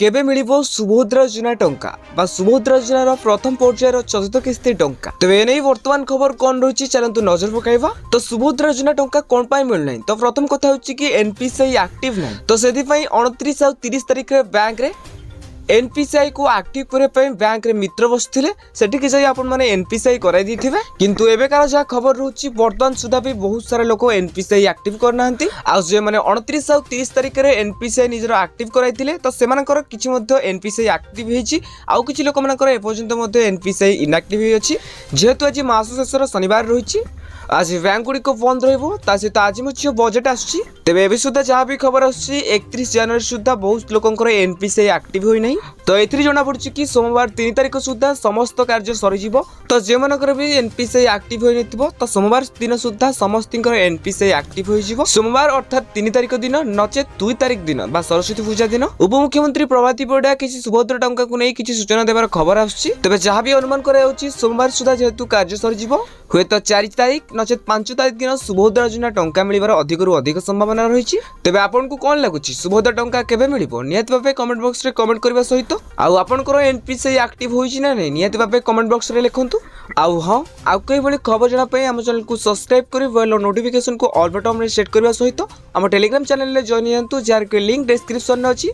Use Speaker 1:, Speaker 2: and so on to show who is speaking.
Speaker 1: केबे मिलिबो सुभद्रा योजना टंका बा सुभद्रा योजनार प्रथम पर्यायर चतुर्थ किस्ती टंका तेज एने वर्तमान खबर कौन रही चलतु नजर पकाइबा। तो सुभद्रा योजना टंका कौन पाई मिलना तो प्रथम कथा होची कि एनपीसीआई एक्टिव नहीं तो से 29 और 30 तारिख बैंक रे एनपीसीआई को एक्टिव करने बैंक रे मित्र बसते सेठिकी जाई आपण माने एनपीसीआई कराई दिथिबे किंतु एबेकार जहाँ खबर रोची वर्तमान सुधा भी बहुत सारा लोक एनपीसीआई एक्टिव करना आ जे माने 29 और 30 तारिख रे एनपीसीआई निजर एक्टिव कराइथिले तो सेमानकर किछि मध्ये एनपीसीआई एक्टिव हेछि आउ किछि लोक मानकर ए पर्यंत मध्ये एनपीसीआई इनएक्टिव हे अछि जेहेतु आज मास शेषर शनिवार रहिछि आज बैंक गुड़िक बंद रहित आज मुझे बजेट आसुची तेबे एबे सुद्धा जहाँ भी खबर आसुची 31 जनवरी सुद्धा बहुत लोकंकर एनपीसीआई एक्टिव होई नहीं तो एथिरे जणा पड़छि कि सोमवार 3 तारिख सुद्धा समस्त कार्य सरीजिवो तो जे मानकर भी एनपीसीआई एक्टिव होई नथिबो तो सोमवार दिन सुद्धा समस्तिंकर एनपीसीआई एक्टिव होई जिवो सोमवार अर्थात 3 तारिख दिन नचे 2 तारिख दिन बा सरस्वती पूजा दिन उपमुख्यमंत्री प्रभाती परिडा किछि सुभद्रा टंका को नै किछि सूचना देबार खबर आसुची तेबे जहाँ भी अनुमान करा जाउची सोमवार सुद्धा जेहेतु कार्य सरीजिवो हुए तो 4 तारिख नचेत 5 तारिख दिन सुभद्रा योजना टंका मिलिबार अधिकरू अधिक संभावना रही तेबे आपन को कोन लागुची सुभद्रा टंका केबे मिलिबो नियत भाबे कमेंट बॉक्स रे कमेंट करबा सहित आउ आपनकर एनपीसीआई एक्टिव होईची ना नै नियत भाबे कमेंट बॉक्स रे लिखंतु आउ हां आउ कई बळी खबर जणा पई हम चैनल को सब्सक्राइब करि बेल नोटिफिकेशन को ऑल बटन रे सेट करबा सहित हम टेलीग्राम चैनल रे जॉइन हयंतु जार के लिंक डिस्क्रिप्शन में अछि।